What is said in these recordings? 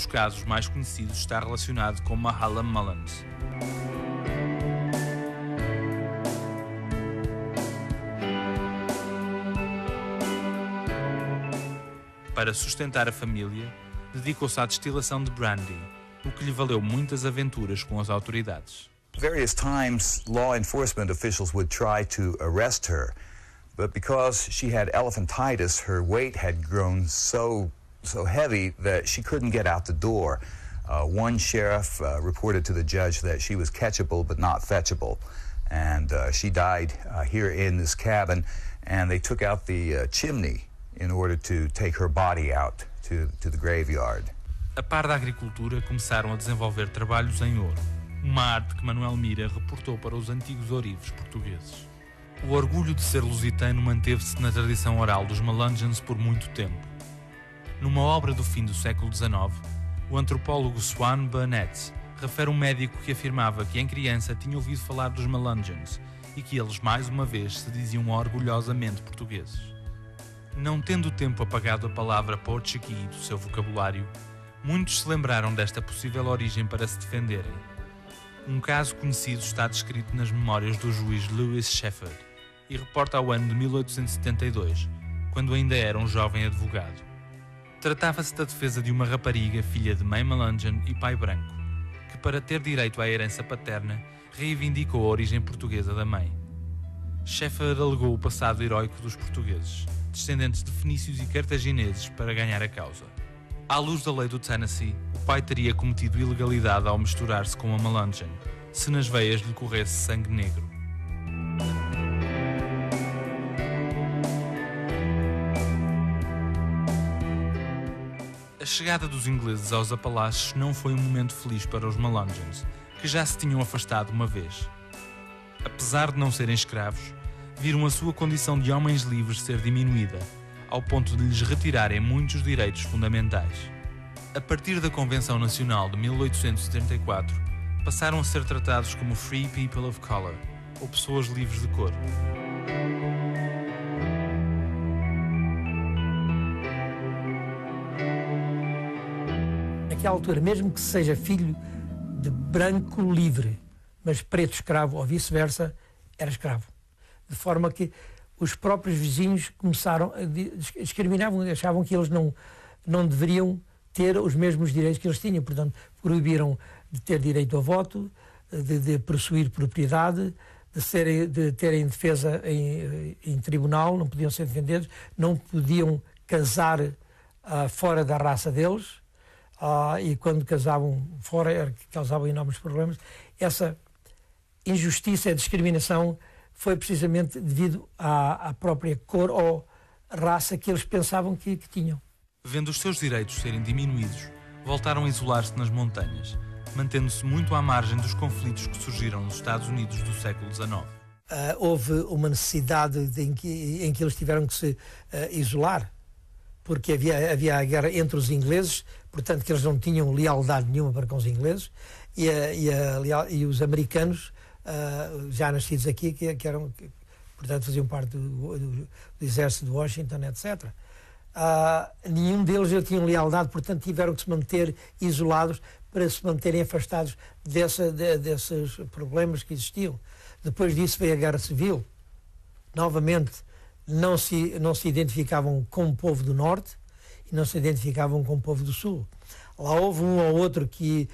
dos casos mais conhecidos está relacionado com Mahala Mullins. Para sustentar a família, dedicou-se à destilação de brandy, o que lhe valeu muitas aventuras com as autoridades. Various times, law enforcement officials would try to arrest her, but because she had elephantitis, her weight had grown so heavy that she couldn't get out the door. One sheriff reported to the judge that she was catchable but not fetchable, and she died here in this cabin, and they took out the chimney in order to take her body out to the graveyard. A par da agricultura, começaram a desenvolver trabalhos em ouro, uma arte que Manuel Mira reportou para os antigos ourives portugueses. O orgulho de ser lusitano manteve-se na tradição oral dos Melungeons por muito tempo. Numa obra do fim do século XIX, o antropólogo Swan Burnett refere um médico que afirmava que em criança tinha ouvido falar dos Melungeons e que eles mais uma vez se diziam orgulhosamente portugueses. Não tendo o tempo apagado a palavra português do seu vocabulário, muitos se lembraram desta possível origem para se defenderem. Um caso conhecido está descrito nas memórias do juiz Lewis Shepherd e reporta ao ano de 1872, quando ainda era um jovem advogado. Tratava-se da defesa de uma rapariga filha de mãe Melungeon e pai branco, que para ter direito à herança paterna reivindicou a origem portuguesa da mãe. Shepherd alegou o passado heroico dos portugueses, descendentes de fenícios e cartagineses, para ganhar a causa. À luz da lei do Tennessee, o pai teria cometido ilegalidade ao misturar-se com a Melungeon, se nas veias lhe corresse sangue negro. A chegada dos ingleses aos Apalaches não foi um momento feliz para os Melungeons, que já se tinham afastado uma vez. Apesar de não serem escravos, viram a sua condição de homens livres ser diminuída, ao ponto de lhes retirarem muitos direitos fundamentais. A partir da Convenção Nacional de 1874, passaram a ser tratados como Free People of Color, ou pessoas livres de cor. Naquela altura, mesmo que seja filho de branco livre, mas preto escravo ou vice-versa, era escravo. De forma que os próprios vizinhos começaram a discriminavam, achavam que eles não deveriam ter os mesmos direitos que eles tinham. Portanto, proibiram de ter direito a voto, de possuir propriedade, de terem defesa em tribunal, não podiam ser defendidos, não podiam casar fora da raça deles, e quando casavam fora era que causavam enormes problemas. Essa injustiça e discriminação foi precisamente devido à própria cor ou raça que eles pensavam que tinham. Vendo os seus direitos serem diminuídos, voltaram a isolar-se nas montanhas, mantendo-se muito à margem dos conflitos que surgiram nos Estados Unidos do século XIX. Houve uma necessidade em que eles tiveram que se isolar, porque havia a guerra entre os ingleses, portanto que eles não tinham lealdade nenhuma para com os ingleses, e os americanos, já nascidos aqui, que eram, portanto faziam parte do exército de Washington, etc. Nenhum deles já tinham lealdade, portanto tiveram que se manter isolados para se manterem afastados desses problemas que existiam. Depois disso veio a Guerra Civil. Novamente não se identificavam com o povo do Norte e não se identificavam com o povo do Sul. Lá houve um ou outro que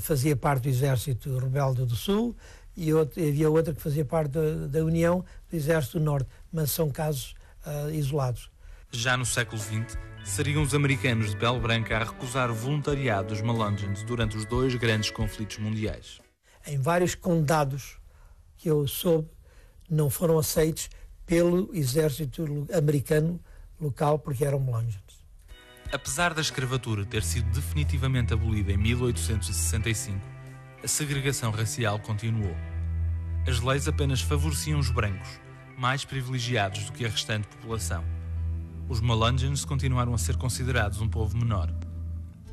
fazia parte do Exército Rebelde do Sul e havia outro que fazia parte da União do Exército do Norte, mas são casos isolados. Já no século XX, seriam os americanos de pele branca a recusar o voluntariado dos Melungeons durante os dois grandes conflitos mundiais. Em vários condados que eu soube, não foram aceitos pelo exército americano local porque eram Melungeons. Apesar da escravatura ter sido definitivamente abolida em 1865, a segregação racial continuou. As leis apenas favoreciam os brancos, mais privilegiados do que a restante população. Os Melungeons continuaram a ser considerados um povo menor.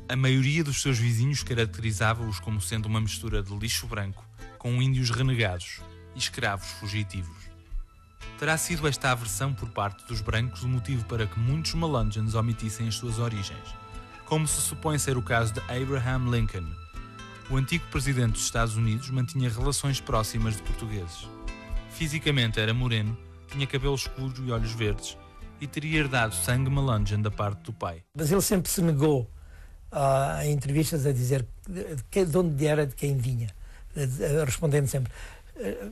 A maioria dos seus vizinhos caracterizava-os como sendo uma mistura de lixo branco com índios renegados e escravos fugitivos. Terá sido esta aversão por parte dos brancos o motivo para que muitos Melungeons omitissem as suas origens, como se supõe ser o caso de Abraham Lincoln. O antigo presidente dos Estados Unidos mantinha relações próximas de portugueses. Fisicamente era moreno, tinha cabelo escuro e olhos verdes, e teria herdado sangue Melungeon da parte do pai. Mas ele sempre se negou em entrevistas a dizer de onde era, de quem vinha, respondendo sempre: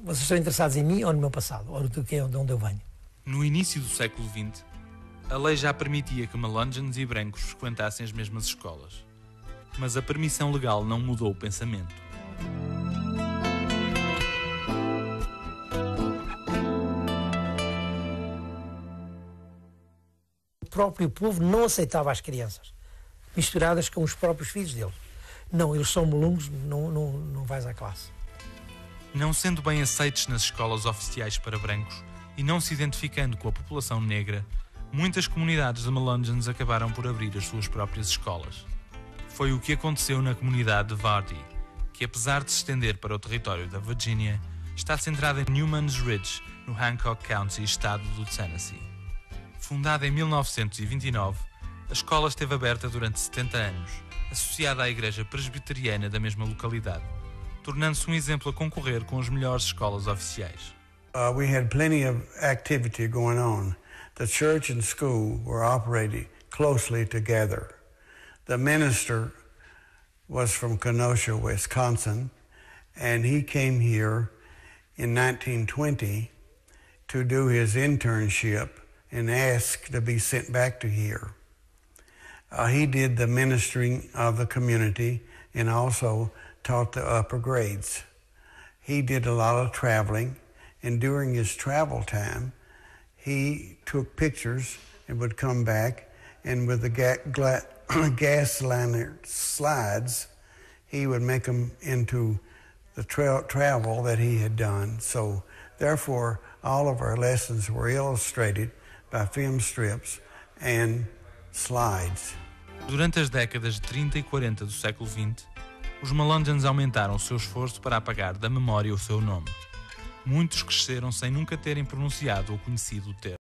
vocês estão interessados em mim ou no meu passado, ou de onde eu venho? No início do século XX, a lei já permitia que Melungeons e brancos frequentassem as mesmas escolas. Mas a permissão legal não mudou o pensamento. O próprio povo não aceitava as crianças misturadas com os próprios filhos deles. Não, eles são mulungos, não vais à classe. Não sendo bem aceitos nas escolas oficiais para brancos e não se identificando com a população negra, muitas comunidades de Melungeons acabaram por abrir as suas próprias escolas. Foi o que aconteceu na comunidade de Vardy, que apesar de se estender para o território da Virgínia, está centrada em Newman's Ridge, no Hancock County, estado do Tennessee. Fundada em 1929, a escola esteve aberta durante 70 anos, associada à Igreja Presbiteriana da mesma localidade, tornando-se um exemplo a concorrer com as melhores escolas oficiais. We had plenty of activity going on. The church and school were operating closely together. The minister was from Kenosha, Wisconsin, and he came here in 1920 to do his internship and asked to be sent back to here. He did the ministering of the community and also taught the upper grades. He did a lot of traveling, and during his travel time, he took pictures and would come back, and with the gas lantern slides, he would make them into the travel that he had done. So therefore, all of our lessons were illustrated by film strips and slides. Durante as décadas de 30 e 40 do século XX, os Melungeons aumentaram o seu esforço para apagar da memória o seu nome. Muitos cresceram sem nunca terem pronunciado ou conhecido o termo.